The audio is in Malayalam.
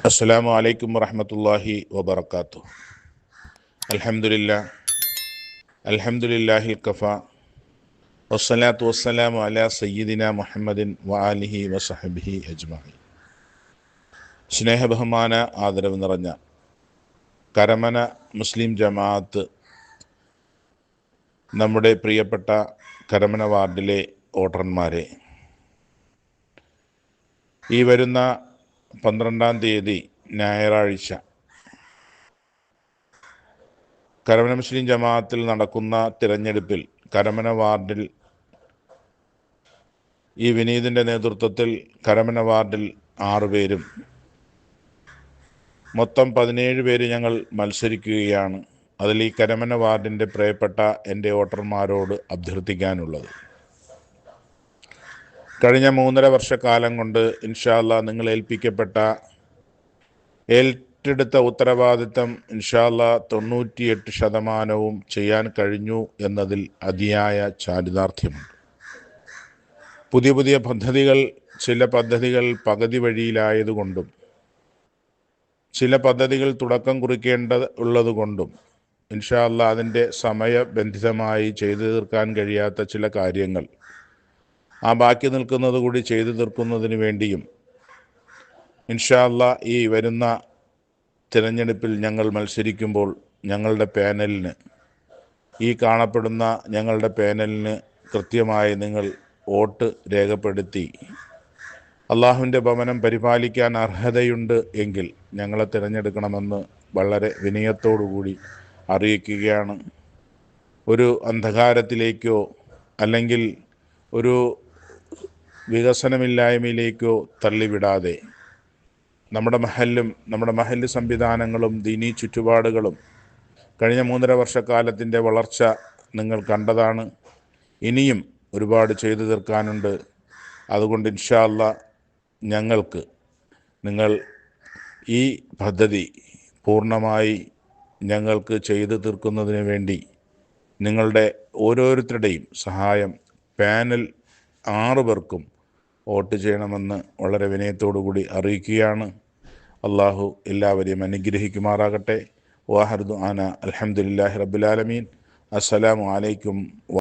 അസ്സലാമു അലൈക്കും വറഹ്മത്തുള്ളാഹി വബറകാതുഹു. അൽഹംദുലില്ലാഹിൽ കഫ വസ്സലാത്തു വസ്സലാമു അലാ സയ്യിദിന മുഹമ്മദിൻ വആലിഹി വസഹബിഹി അജ്മഈൻ. സ്നേഹബഹുമാന ആദരവ് നിറഞ്ഞ കരമന മുസ്ലിം ജമാഅത്ത് നമ്മുടെ പ്രിയപ്പെട്ട കരമന വാർഡിലെ വോട്ടർമാരെ, ഈ വരുന്ന 12-ാം തീയതി ഞായറാഴ്ച കരമന മുസ്ലിം ജമാഅത്തിൽ നടക്കുന്ന തിരഞ്ഞെടുപ്പിൽ കരമന വാർഡിൽ ഈ വിനീതിൻ്റെ നേതൃത്വത്തിൽ കരമന വാർഡിൽ 6 പേരും മൊത്തം 17 പേര് ഞങ്ങൾ മത്സരിക്കുകയാണ്. അതിൽ ഈ കരമന വാർഡിൻ്റെ പ്രിയപ്പെട്ട എൻ്റെ വോട്ടർമാരോട് അഭ്യർത്ഥിക്കാനുള്ളത്, കഴിഞ്ഞ 3.5 വർഷക്കാലം കൊണ്ട് ഇൻഷാ അല്ലാഹ് നിങ്ങൾ ഏറ്റെടുത്ത ഉത്തരവാദിത്തം ഇൻഷാ അല്ലാഹ് 98% ചെയ്യാൻ കഴിഞ്ഞു എന്നതിൽ അതിയായ ചാരിതാർത്ഥ്യമുണ്ട്. പുതിയ പദ്ധതികൾ, ചില പദ്ധതികൾ പകുതി വഴിയിലായതുകൊണ്ടും ചില പദ്ധതികൾ തുടക്കം കുറിക്കേണ്ടതുള്ളതുകൊണ്ടും ഇൻഷാ അല്ലാഹ് അതിൻ്റെ സമയബന്ധിതമായി ചെയ്തു തീർക്കാൻ കഴിയാത്ത ചില കാര്യങ്ങൾ, ആ ബാക്കി നിൽക്കുന്നത് കൂടി ചെയ്തു തീർക്കുന്നതിന് വേണ്ടിയും ഇൻഷാ അല്ലാഹ് ഈ വരുന്ന തിരഞ്ഞെടുപ്പിൽ ഞങ്ങൾ മത്സരിക്കുമ്പോൾ ഞങ്ങളുടെ പാനലിന്, ഈ കാണപ്പെടുന്ന ഞങ്ങളുടെ പാനലിന് കൃത്യമായി നിങ്ങൾ വോട്ട് രേഖപ്പെടുത്തി അള്ളാഹുവിൻ്റെ ഭവനം പരിപാലിക്കാൻ അർഹതയുണ്ട് എങ്കിൽ ഞങ്ങളെ തിരഞ്ഞെടുക്കണമെന്ന് വളരെ വിനയത്തോടുകൂടി അറിയിക്കുകയാണ്. ഒരു അന്ധകാരത്തിലേക്കോ അല്ലെങ്കിൽ ഒരു വികസനമില്ലായ്മയിലേക്കോ തള്ളിവിടാതെ നമ്മുടെ മഹല്ല് സംവിധാനങ്ങളും ദീനീ ചുറ്റുപാടുകളും കഴിഞ്ഞ 3.5 വർഷക്കാലത്തിൻ്റെ വളർച്ച നിങ്ങൾ കണ്ടതാണ്. ഇനിയും ഒരുപാട് ചെയ്തു തീർക്കാനുണ്ട്. അതുകൊണ്ട് ഇൻഷാ അല്ലാഹ് ഞങ്ങൾക്ക് നിങ്ങൾ ഈ പദ്ധതി പൂർണ്ണമായി ഞങ്ങൾക്ക് ചെയ്തു തീർക്കുന്നതിന് വേണ്ടി നിങ്ങളുടെ ഓരോരുത്തരുടെയും സഹായം, പാനൽ 6 പേർക്കും വോട്ട് ചെയ്യണമെന്ന് വളരെ വിനയത്തോടുകൂടി അറിയിക്കുകയാണ്. അള്ളാഹു എല്ലാവരെയും അനുഗ്രഹിക്കുമാറാകട്ടെ. വാഹിർ ദുആന അൽഹംദുലില്ലാഹി റബ്ബിൽ ആലമീൻ. അസ്സലാമു അലൈക്കും.